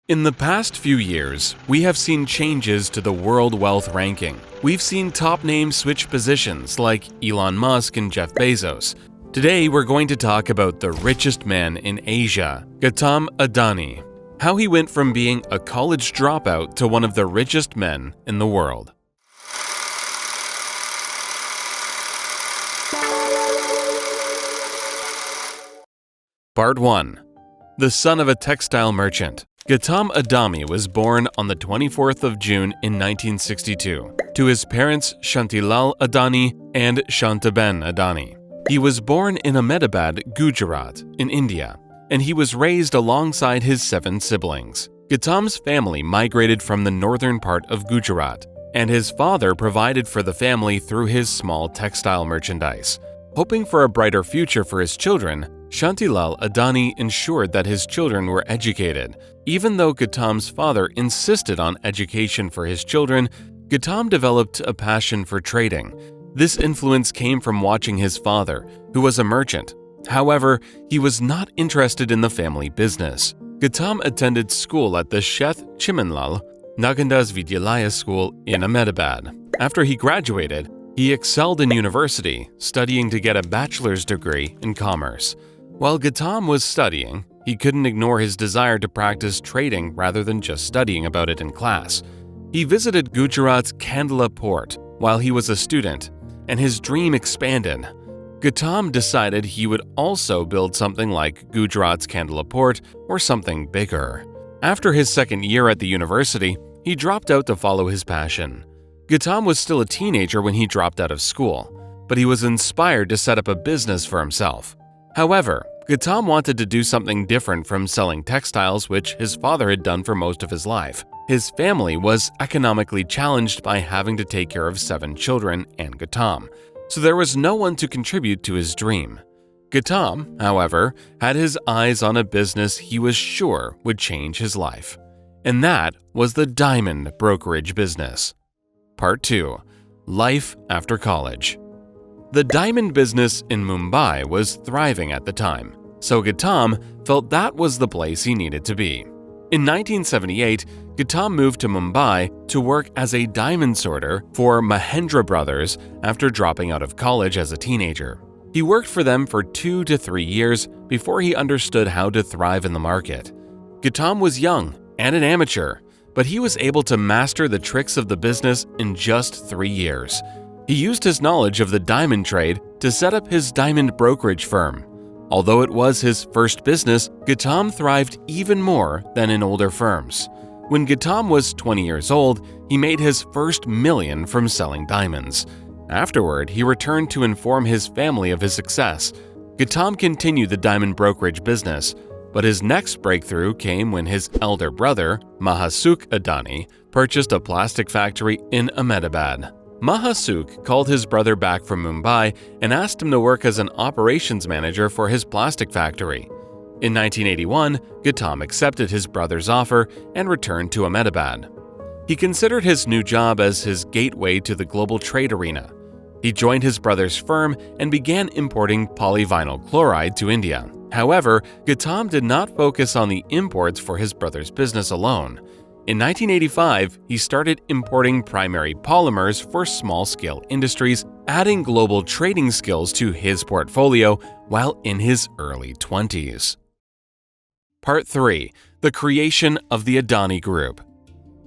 In the past few years, we have seen changes to the world wealth ranking. We've seen top names switch positions like Elon Musk and Jeff Bezos. Today, we're going to talk about the richest man in Asia, Gautam Adani, how he went from being a college dropout to one of the richest men in the world. Part 1. The son of a textile merchant. Gautam Adani was born on the 24th of June in 1962 to his parents Shantilal Adani and Shantaben Adani. He was born in Ahmedabad, Gujarat, in India, and he was raised alongside his 7 siblings. Gautam's family migrated from the northern part of Gujarat, and his father provided for the family through his small textile merchandise. Hoping for a brighter future for his children, Shantilal Adani ensured that his children were educated. Even though Gautam's father insisted on education for his children, Gautam developed a passion for trading. This influence came from watching his father, who was a merchant. However, he was not interested in the family business. Gautam attended school at the Sheth Chimanlal Nagandas Vidyalaya School in Ahmedabad. After he graduated, he excelled in university, studying to get a bachelor's degree in commerce. While Gautam was studying, he couldn't ignore his desire to practice trading rather than just studying about it in class. He visited Gujarat's Kandla port while he was a student, and his dream expanded. Gautam decided he would also build something like Gujarat's Kandla port or something bigger. After his second year at the university, he dropped out to follow his passion. Gautam was still a teenager when he dropped out of school, but he was inspired to set up a business for himself. However, Gautam wanted to do something different from selling textiles, which his father had done for most of his life. His family was economically challenged by having to take care of 7 children and Gautam, so there was no one to contribute to his dream. Gautam, however, had his eyes on a business he was sure would change his life, and that was the diamond brokerage business. Part 2. Life after college. The diamond business in Mumbai was thriving at the time, so Gautam felt that was the place he needed to be. In 1978, Gautam moved to Mumbai to work as a diamond sorter for Mahendra Brothers after dropping out of college as a teenager. He worked for them for 2 to 3 years before he understood how to thrive in the market. Gautam was young and an amateur, but he was able to master the tricks of the business in just 3 years. He used his knowledge of the diamond trade to set up his diamond brokerage firm. Although it was his first business, Gautam thrived even more than in older firms. When Gautam was 20 years old, he made his first million from selling diamonds. Afterward, he returned to inform his family of his success. Gautam continued the diamond brokerage business, but his next breakthrough came when his elder brother, Mahasuk Adani, purchased a plastic factory in Ahmedabad. Mahasuk called his brother back from Mumbai and asked him to work as an operations manager for his plastic factory. In 1981, Gautam accepted his brother's offer and returned to Ahmedabad. He considered his new job as his gateway to the global trade arena. He joined his brother's firm and began importing polyvinyl chloride to India. However, Gautam did not focus on the imports for his brother's business alone. In 1985, he started importing primary polymers for small-scale industries, adding global trading skills to his portfolio while in his early 20s. Part 3. The creation of the Adani Group.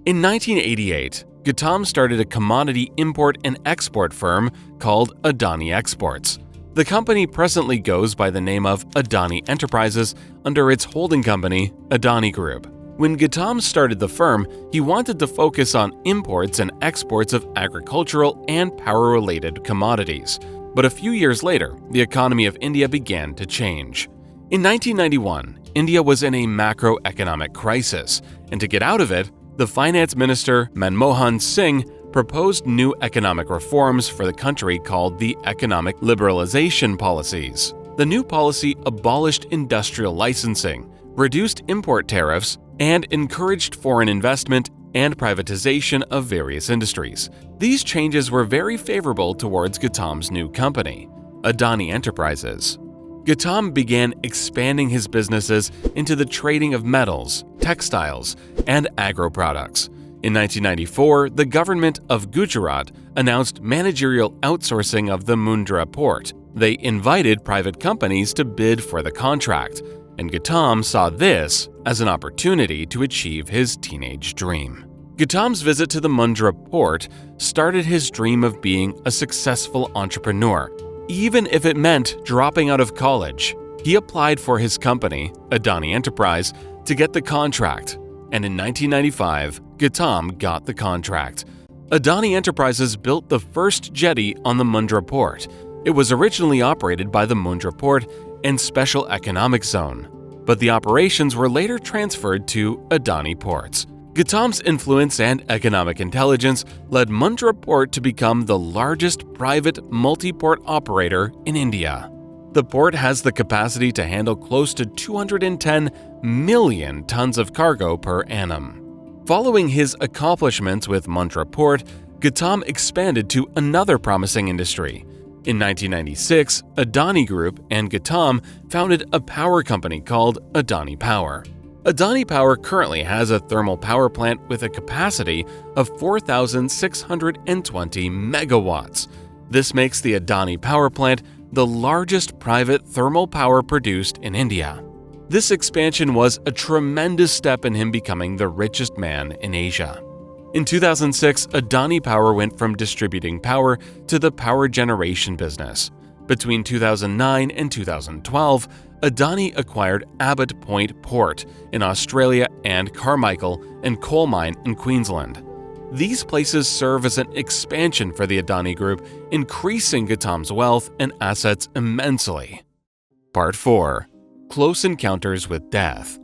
In 1988, Gautam started a commodity import and export firm called Adani Exports. The company presently goes by the name of Adani Enterprises under its holding company, Adani Group. When Gautam started the firm, he wanted to focus on imports and exports of agricultural and power-related commodities. But a few years later, the economy of India began to change. In 1991, India was in a macroeconomic crisis, and to get out of it, the finance minister Manmohan Singh proposed new economic reforms for the country called the Economic Liberalization Policies. The new policy abolished industrial licensing, reduced import tariffs, and encouraged foreign investment and privatization of various industries. These changes were very favorable towards Gautam's new company, Adani Enterprises. Gautam began expanding his businesses into the trading of metals, textiles, and agro-products. In 1994, the government of Gujarat announced managerial outsourcing of the Mundra port. They invited private companies to bid for the contract, and Gautam saw this as an opportunity to achieve his teenage dream. Gautam's visit to the Mundra port started his dream of being a successful entrepreneur, even if it meant dropping out of college. He applied for his company, Adani Enterprise, to get the contract, and in 1995, Gautam got the contract. Adani Enterprises built the first jetty on the Mundra port. It was originally operated by the Mundra Port and Special Economic Zone, but the operations were later transferred to Adani Ports. Gautam's influence and economic intelligence led Mundra Port to become the largest private multi-port operator in India. The port has the capacity to handle close to 210 million tons of cargo per annum. Following his accomplishments with Mundra Port, Gautam expanded to another promising industry. In 1996, Adani Group and Gautam founded a power company called Adani Power. Adani Power currently has a thermal power plant with a capacity of 4,620 megawatts. This makes the Adani Power Plant the largest private thermal power produced in India. This expansion was a tremendous step in him becoming the richest man in Asia. In 2006, Adani Power went from distributing power to the power generation business. Between 2009 and 2012, Adani acquired Abbott Point Port in Australia and Carmichael and Coal Mine in Queensland. These places serve as an expansion for the Adani Group, increasing Gautam's wealth and assets immensely. Part 4. Close Encounters with Death.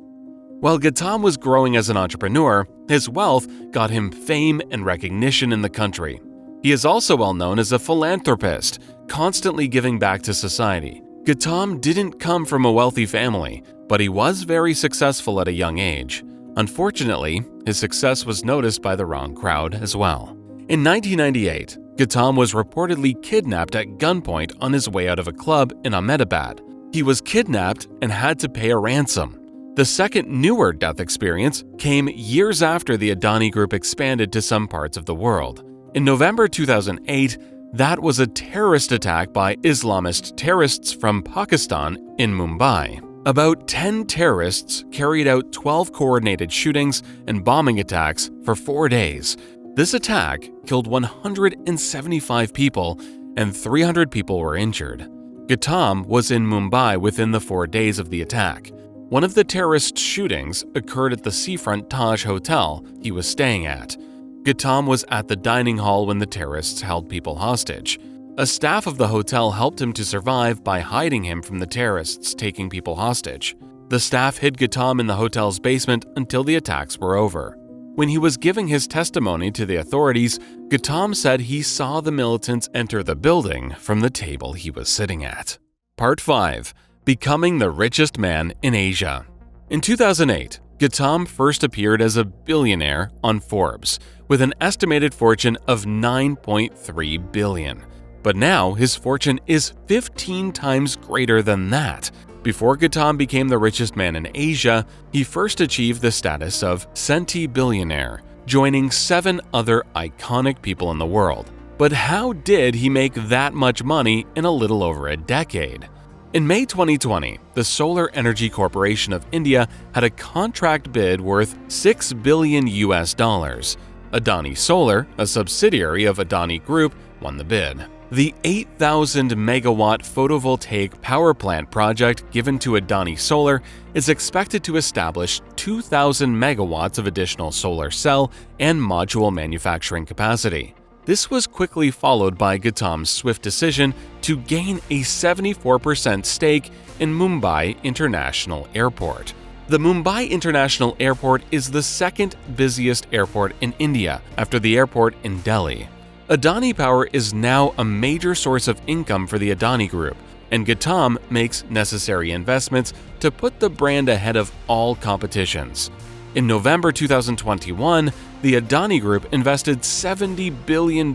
While Gautam was growing as an entrepreneur, his wealth got him fame and recognition in the country. He is also well known as a philanthropist, constantly giving back to society. Gautam didn't come from a wealthy family, but he was very successful at a young age. Unfortunately, his success was noticed by the wrong crowd as well. In 1998, Gautam was reportedly kidnapped at gunpoint on his way out of a club in Ahmedabad. He was kidnapped and had to pay a ransom. The second newer death experience came years after the Adani Group expanded to some parts of the world. In November 2008, that was a terrorist attack by Islamist terrorists from Pakistan in Mumbai. About 10 terrorists carried out 12 coordinated shootings and bombing attacks for 4 days. This attack killed 175 people and 300 people were injured. Gautam was in Mumbai within the 4 days of the attack. One of the terrorist shootings occurred at the seafront Taj Hotel he was staying at. Gautam was at the dining hall when the terrorists held people hostage. A staff of the hotel helped him to survive by hiding him from the terrorists taking people hostage. The staff hid Gautam in the hotel's basement until the attacks were over. When he was giving his testimony to the authorities, Gautam said he saw the militants enter the building from the table he was sitting at. Part 5. Becoming the richest man in Asia. In 2008, Gautam first appeared as a billionaire on Forbes, with an estimated fortune of $9.3 billion. But now his fortune is 15 times greater than that. Before Gautam became the richest man in Asia, he first achieved the status of centibillionaire, joining 7 other iconic people in the world. But how did he make that much money in a little over a decade? In May 2020, the Solar Energy Corporation of India had a contract bid worth $6 billion. Adani Solar, a subsidiary of Adani Group, won the bid. The 8,000 megawatt photovoltaic power plant project given to Adani Solar is expected to establish 2,000 megawatts of additional solar cell and module manufacturing capacity. This was quickly followed by Gautam's swift decision to gain a 74% stake in Mumbai International Airport. The Mumbai International Airport is the second busiest airport in India after the airport in Delhi. Adani Power is now a major source of income for the Adani Group, and Gautam makes necessary investments to put the brand ahead of all competitions. In November 2021, the Adani Group invested $70 billion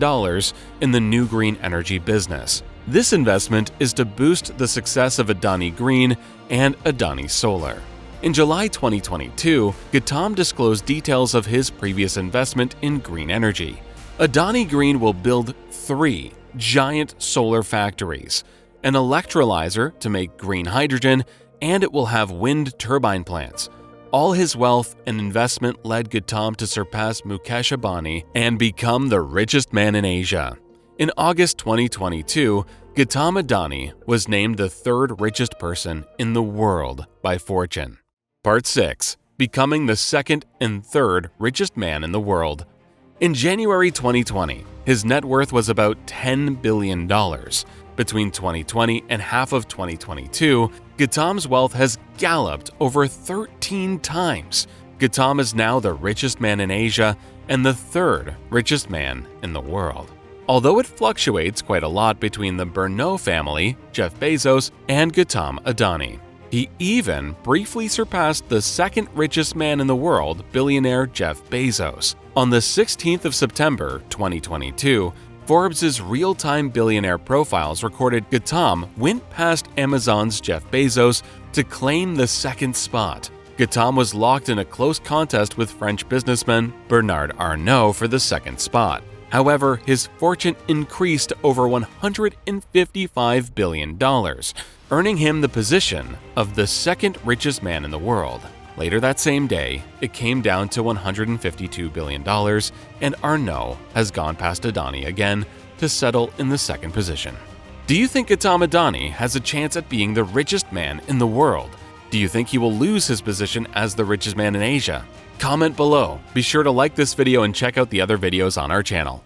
in the new green energy business. This investment is to boost the success of Adani Green and Adani Solar. In July 2022, Gautam disclosed details of his previous investment in green energy. Adani Green will build 3 giant solar factories, an electrolyzer to make green hydrogen, and it will have wind turbine plants. All his wealth and investment led Gautam to surpass Mukesh Ambani and become the richest man in Asia. In August 2022, Gautam Adani was named the 3rd richest person in the world by Fortune. Part 6. Becoming the 2nd and 3rd richest man in the world. In January 2020, his net worth was about $10 billion. Between 2020 and half of 2022, Gautam's wealth has galloped over 13 times. Gautam is now the richest man in Asia and the 3rd richest man in the world. Although it fluctuates quite a lot between the Bernot family, Jeff Bezos, and Gautam Adani. He even briefly surpassed the 2nd richest man in the world, billionaire Jeff Bezos. On the 16th of September 2022, Forbes' real-time billionaire profiles recorded Gautam went past Amazon's Jeff Bezos to claim the 2nd spot. Gautam was locked in a close contest with French businessman Bernard Arnault for the 2nd spot. However, his fortune increased to over $155 billion, earning him the position of the 2nd richest man in the world. Later that same day, it came down to $152 billion, and Arnault has gone past Adani again to settle in the 2nd position. Do you think Gautam Adani has a chance at being the richest man in the world? Do you think he will lose his position as the richest man in Asia? Comment below. Be sure to like this video and check out the other videos on our channel.